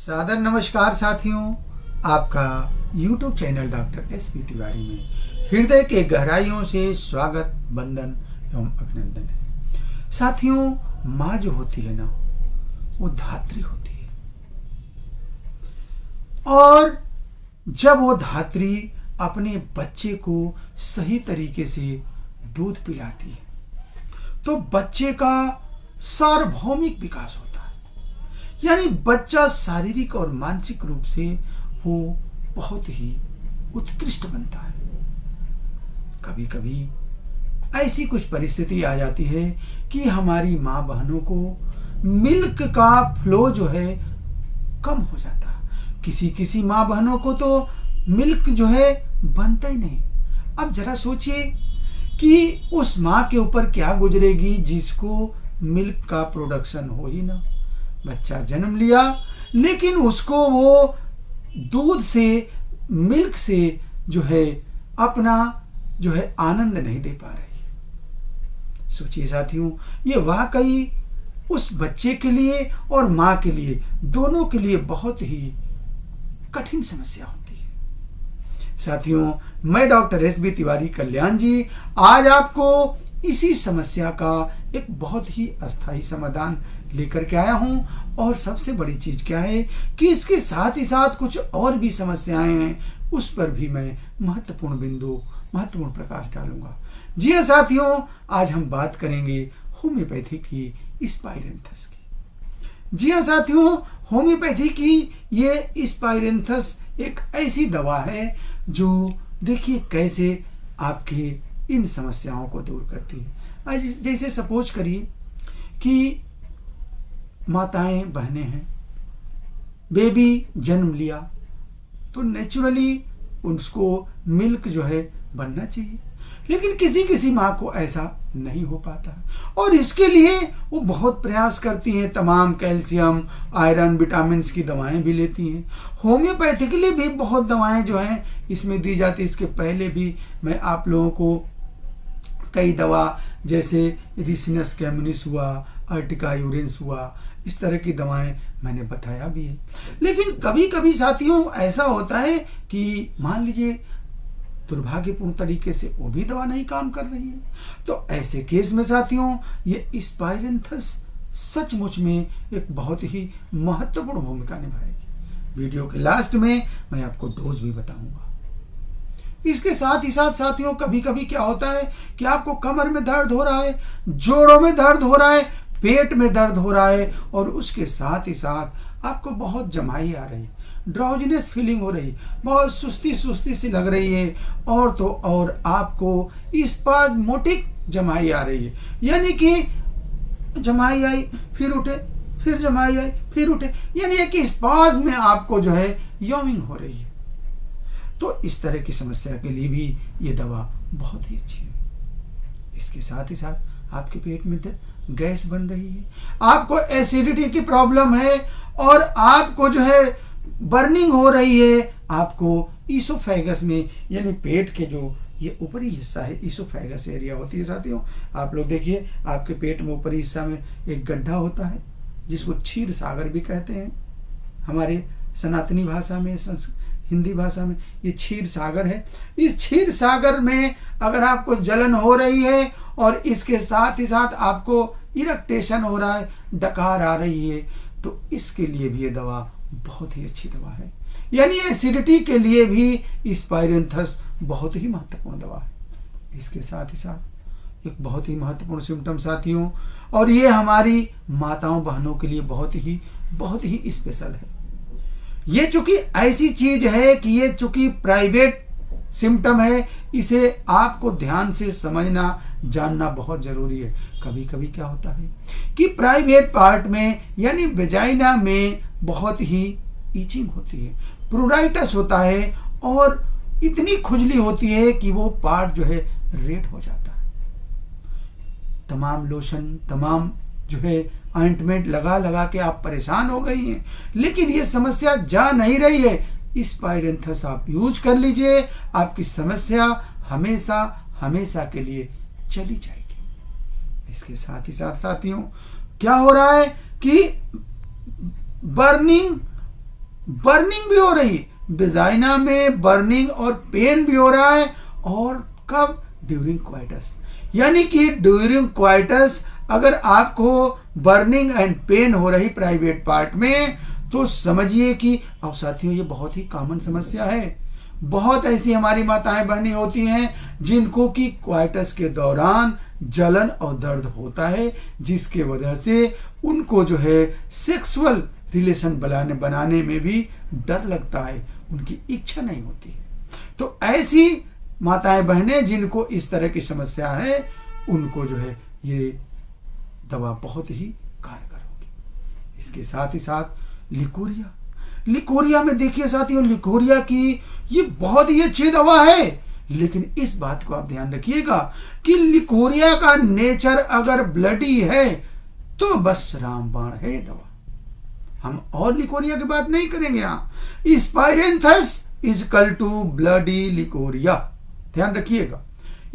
सादर नमस्कार साथियों, आपका YouTube channel doctor S.B.. Tiwari में हृदय के गहराइयों से स्वागत, वंदन एवं अभिनंदन है। साथियों, माँ जो होती है ना, वो धात्री होती है और जब वो धात्री अपने बच्चे को सही तरीके से दूध पिलाती है तो बच्चे का सार्वभौमिक विकास होता है। यानी बच्चा शारीरिक और मानसिक रूप से वो बहुत ही उत्कृष्ट बनता है। कभी कभी ऐसी कुछ परिस्थिति आ जाती है कि हमारी माँ बहनों को मिल्क का फ्लो जो है कम हो जाता है। किसी किसी माँ बहनों को तो मिल्क जो है बनता ही नहीं। अब जरा सोचिए कि उस माँ के ऊपर क्या गुजरेगी जिसको मिल्क का प्रोडक्शन हो ही ना। बच्चा जन्म लिया लेकिन उसको वो दूध से, मिल्क से जो है अपना जो है आनंद नहीं दे पा रही। सोचिए साथियों, ये वाकई उस बच्चे के लिए और माँ के लिए, दोनों के लिए बहुत ही कठिन समस्या होती है। साथियों, मैं डॉक्टर एस.बी. तिवारी कल्याण जी आज आपको इसी समस्या का एक बहुत ही अस्थायी समाधान लेकर के आया हूं। और सबसे बड़ी चीज क्या है कि इसके साथ ही साथ कुछ और भी समस्याएं हैं, उस पर भी मैं महत्वपूर्ण प्रकाश डालूंगा। जी हाँ साथियों, आज हम बात करेंगे होम्योपैथी की स्पाइरेंथस की। जी हाँ साथियों, होम्योपैथी की ये स्पाइरेंथस एक ऐसी दवा है जो देखिए कैसे आपके इन समस्याओं को दूर करती है। जैसे सपोज करिए कि माताएं बहनें हैं, बेबी जन्म लिया तो नेचुरली उसको मिल्क जो है बनना चाहिए, लेकिन किसी किसी माँ को ऐसा नहीं हो पाता और इसके लिए वो बहुत प्रयास करती हैं। तमाम कैल्शियम, आयरन, विटामिन्स की दवाएं भी लेती हैं। होम्योपैथिकली भी बहुत दवाएं जो हैं इसमें दी जाती है। इसके पहले भी मैं आप लोगों को कई दवा जैसे रिसिनस कैमुनिस हुआ, अर्टिका यूरेंस हुआ, इस तरह की दवाएं मैंने बताया भी है। लेकिन कभी कभी साथियों ऐसा होता है कि मान लीजिए दुर्भाग्यपूर्ण तरीके से वो भी दवा नहीं काम कर रही है, तो ऐसे केस में साथियों ये स्पाइरेंथस सचमुच में एक बहुत ही महत्वपूर्ण भूमिका निभाएगी। वीडियो के लास्ट में मैं आपको डोज भी बताऊंगा। इसके साथ ही साथ साथियों कभी कभी क्या होता है कि आपको कमर में दर्द हो रहा है, जोड़ों में दर्द हो रहा है, पेट में दर्द हो रहा है और उसके साथ ही साथ आपको बहुत जमाई आ रही है, ड्राउजीनेस फीलिंग हो रही है, बहुत सुस्ती सी लग रही है और तो और आपको स्पाज्मोटिक जमाई आ रही है। यानी कि जमाई आई फिर उठे, फिर जमाई आई फिर उठे, यानी एक स्पाज्म में आपको जो है यॉमिंग हो रही है। तो इस तरह की समस्या के लिए भी ये दवा बहुत ही अच्छी है। इसके साथ ही साथ आपके पेट में गैस बन रही है, आपको एसिडिटी की प्रॉब्लम है और आपको जो है बर्निंग हो रही है, आपको ईसोफेगस में यानी पेट के जो ये ऊपरी हिस्सा है, ईसोफेगस एरिया होती है साथियों। आप लोग देखिए आपके पेट में ऊपरी हिस्सा में एक गड्ढा होता है जिसको क्षीर सागर भी कहते हैं। हमारे सनातनी भाषा में, हिंदी भाषा में ये क्षीर सागर है। इस क्षीर सागर में अगर आपको जलन हो रही है और इसके साथ ही साथ आपको इरिटेशन हो रहा है, डकार आ रही है, तो इसके लिए भी ये दवा बहुत ही अच्छी दवा है। यानी एसिडिटी के लिए भी स्पाइरेंथस बहुत ही महत्वपूर्ण दवा है। इसके साथ ही साथ एक बहुत ही महत्वपूर्ण सिम्टम साथियों, और ये हमारी माताओं बहनों के लिए बहुत ही स्पेशल है। ये चूंकि ऐसी चीज है कि ये चूंकि प्राइवेट सिम्टम है, इसे आपको ध्यान से समझना जानना बहुत जरूरी है। कभी कभी क्या होता है कि प्राइवेट पार्ट में यानी वेजाइना में बहुत ही ईचिंग होती है, प्रूराइटस होता है और इतनी खुजली होती है कि वो पार्ट जो है रेड हो जाता है। तमाम लोशन, तमाम जो है ऑइंटमेंट लगा के आप परेशान हो गई हैं, लेकिन ये समस्या जा नहीं रही है। स्पाइरेंथस आप यूज कर लीजिए, आपकी समस्या हमेशा के लिए चली जाएगी। इसके साथ ही साथ साथियों क्या हो रहा है कि बर्निंग बर्निंग भी हो रही, वेजाइना में बर्निंग और पेन भी हो रहा है। और कब? During coitus. यानी कि ड्यूरिंग क्वाइटस अगर आपको बर्निंग एंड पेन हो रही प्राइवेट पार्ट में, तो समझिए कि, अब साथियों ये बहुत ही कॉमन समस्या है। बहुत ऐसी हमारी माताएं बहनें होती हैं जिनको कि क्वाइटस के दौरान जलन और दर्द होता है, जिसके वजह से उनको जो है सेक्सुअल रिलेशन बनाने में भी डर लगता है, उनकी इच्छा नहीं होती है। तो ऐसी माताएं बहनें जिनको इस तरह की समस्या है, उनको जो है ये दवा बहुत ही कारगर होगी। इसके साथ ही साथ लिकोरिया। लिकोरिया में देखिए साथियों, लिकोरिया की ये बहुत ही अच्छी दवा है, लेकिन इस बात को आप ध्यान रखिएगा कि लिकोरिया का नेचर अगर ब्लडी है तो बस रामबाण है दवा। हम और लिकोरिया की बात नहीं करेंगे। यहां Spiranthes is equal to bloody leucorrhoea, ध्यान रखिएगा।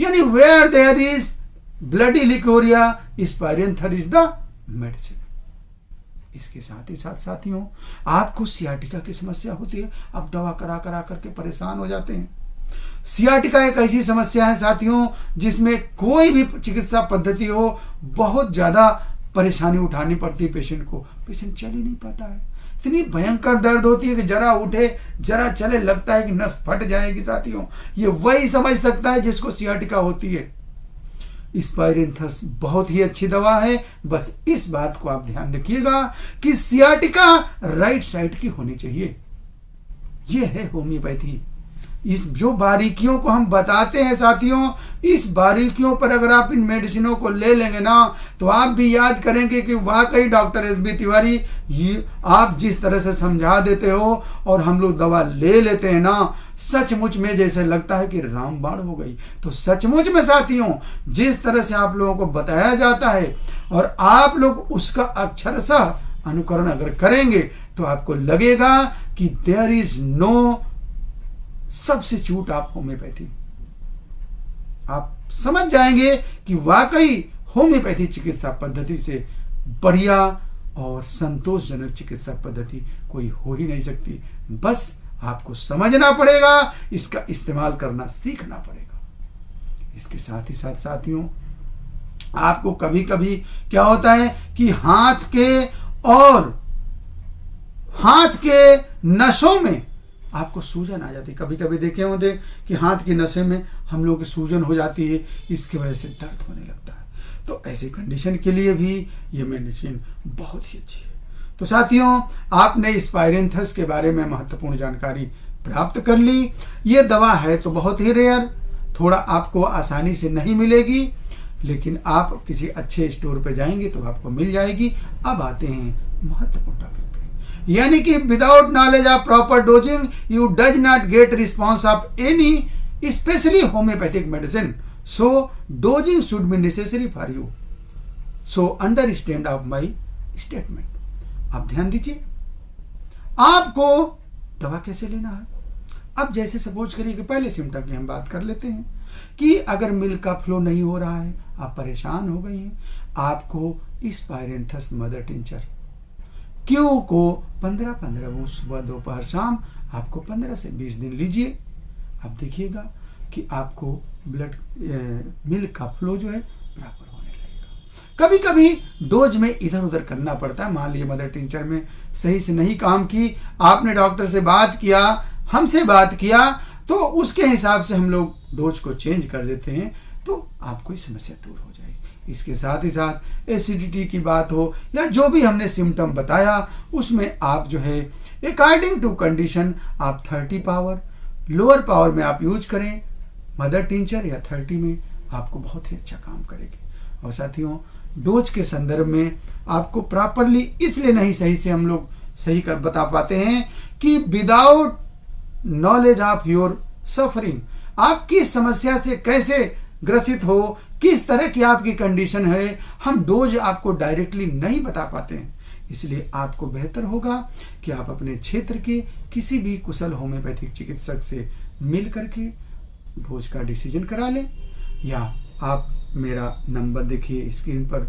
यानी where there is bloody leucorrhoea, Spiranthes is the medicine. इसके साथ ही साथ साथियों, आपको सियाटिका की समस्या होती है, आप दवा करा करा करके परेशान हो जाते हैं। सियाटिका एक ऐसी समस्या है साथियों जिसमें कोई भी चिकित्सा पद्धति हो, बहुत ज्यादा परेशानी उठानी पड़ती है पेशेंट को। पेशेंट चल ही नहीं पाता है, इतनी भयंकर दर्द होती है कि जरा उठे जरा चले लगता है कि नस फट जाएगी। साथियों ये वही समझ सकता है जिसको सियाटिका होती है। स्पाइरेंथस बहुत ही अच्छी दवा है, बस इस बात को आप ध्यान रखिएगा कि सियाटिका राइट साइड की होनी चाहिए। यह है होम्योपैथी। इस जो बारीकियों को हम बताते हैं साथियों, इस बारीकियों पर अगर आप इन मेडिसिनों को ले लेंगे ना, तो आप भी याद करेंगे कि वाकई डॉक्टर एस.बी. तिवारी, ये आप जिस तरह से समझा देते हो और हम लोग दवा ले लेते हैं ना, सचमुच में जैसे लगता है कि रामबाण हो गई। तो सचमुच में साथियों, जिस तरह से आप लोगों को बताया जाता है और आप लोग उसका अक्षरशः अनुकरण अगर करेंगे, तो आपको लगेगा कि there is no substitute of homeopathy. आप समझ जाएंगे कि वाकई होम्योपैथी चिकित्सा पद्धति से बढ़िया और संतोषजनक चिकित्सा पद्धति कोई हो ही नहीं सकती। बस आपको समझना पड़ेगा, इसका इस्तेमाल करना सीखना पड़ेगा। इसके साथ ही साथ साथियों, आपको कभी कभी क्या होता है कि हाथ के नसों में आपको सूजन आ जाती है। कभी कभी देखे होंगे कि हाथ की नसें में हम लोग की सूजन हो जाती है, इसकी वजह से दर्द होने लगता है। तो ऐसी कंडीशन के लिए भी ये मेडिसिन बहुत ही अच्छी है। तो साथियों, आपने स्पाइरेंथस के बारे में महत्वपूर्ण जानकारी प्राप्त कर ली। ये दवा है तो बहुत ही रेयर, थोड़ा आपको आसानी से नहीं मिलेगी, लेकिन आप किसी अच्छे स्टोर पे जाएंगे तो आपको मिल जाएगी। अब आते हैं महत्वपूर्ण टॉपिक पे, यानी कि without knowledge of proper dosing you does not gate response of any specially homeopathic medicine, so dosing should be necessary for you, so understand of my statement. आप ध्यान दीजिए, आपको दवा कैसे लेना है। अब जैसे सपोज करिए कि पहले सिम्टम की हम बात कर लेते हैं कि अगर मिल्क का फ्लो नहीं हो रहा है, आप परेशान हो गई हैं, आपको स्पाइरेंथस मदर टिंचर क्यू को 15-15 बूंद सुबह दोपहर शाम आपको 15 से 20 दिन लीजिए। आप देखिएगा कि आपको ब्लड मिल्क का फ्लो जो है बराबर होने लगेगा। कभी कभी डोज में इधर उधर करना पड़ता है। मान लीजिए मदर टिंचर में सही से नहीं काम की, आपने डॉक्टर से बात किया, हमसे बात किया, तो उसके हिसाब से हम लोग डोज को चेंज कर देते हैं, तो आपको समस्या दूर हो जाएगी। इसके साथ ही साथ एसिडिटी की बात हो या जो भी हमने सिम्टम बताया, उसमें आप जो है अकॉर्डिंग टू कंडीशन आप 30 पावर लोअर पावर में आप यूज करें मदर टिंचर, या 30 में आपको बहुत ही अच्छा काम करेगी। और साथियों, डोज के संदर्भ में आपको प्रॉपरली इसलिए नहीं सही से हम लोग सही कर बता पाते हैं कि without knowledge of your suffering, आप किस समस्या से कैसे ग्रसित हो, किस तरह की आपकी कंडीशन है, हम डोज आपको डायरेक्टली नहीं बता पाते हैं। इसलिए आपको बेहतर होगा कि आप अपने क्षेत्र के किसी भी कुशल होम्योपैथिक चिकित्सक से मिल करके डोज का डिसीजन करा लें, या आप मेरा नंबर देखिए स्क्रीन पर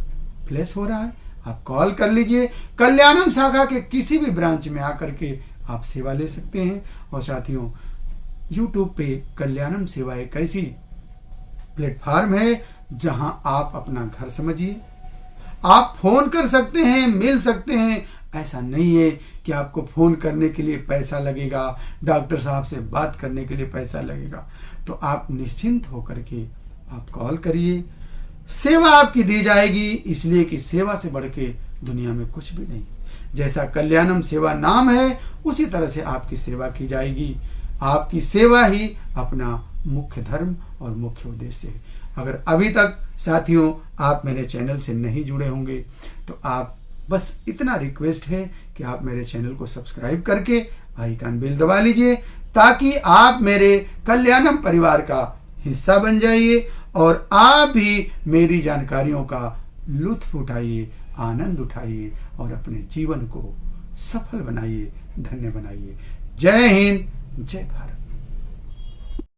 फ्लैश हो रहा है, आप कॉल कर लीजिए। कल्याणम शाखा के किसी भी ब्रांच में आकर के आप सेवा ले सकते हैं। और साथियों, YouTube पे कल्याणम सेवा एक ऐसी प्लेटफॉर्म है जहां आप अपना घर समझिए, आप फोन कर सकते हैं, मिल सकते हैं। ऐसा नहीं है कि आपको फोन करने के लिए पैसा लगेगा, डॉक्टर साहब से बात करने के लिए पैसा लगेगा। तो आप निश्चिंत होकर के आप कॉल करिए, सेवा आपकी दी जाएगी, इसलिए कि सेवा से बढ़ के दुनिया में कुछ भी नहीं। जैसा कल्याणम सेवा नाम है, उसी तरह से आपकी सेवा की जाएगी। आपकी सेवा ही अपना मुख्य धर्म और मुख्य उद्देश्य है। अगर अभी तक साथियों आप मेरे चैनल से नहीं जुड़े होंगे तो आप बस इतना रिक्वेस्ट है कि आप मेरे चैनल को सब्सक्राइब करके आइकन बेल दबा लीजिए, ताकि आप मेरे कल्याणम परिवार का हिस्सा बन जाइए और आप भी मेरी जानकारियों का लुत्फ उठाइए, आनंद उठाइए और अपने जीवन को सफल बनाइए, धन्य बनाइए। जय हिंद, जय भारत।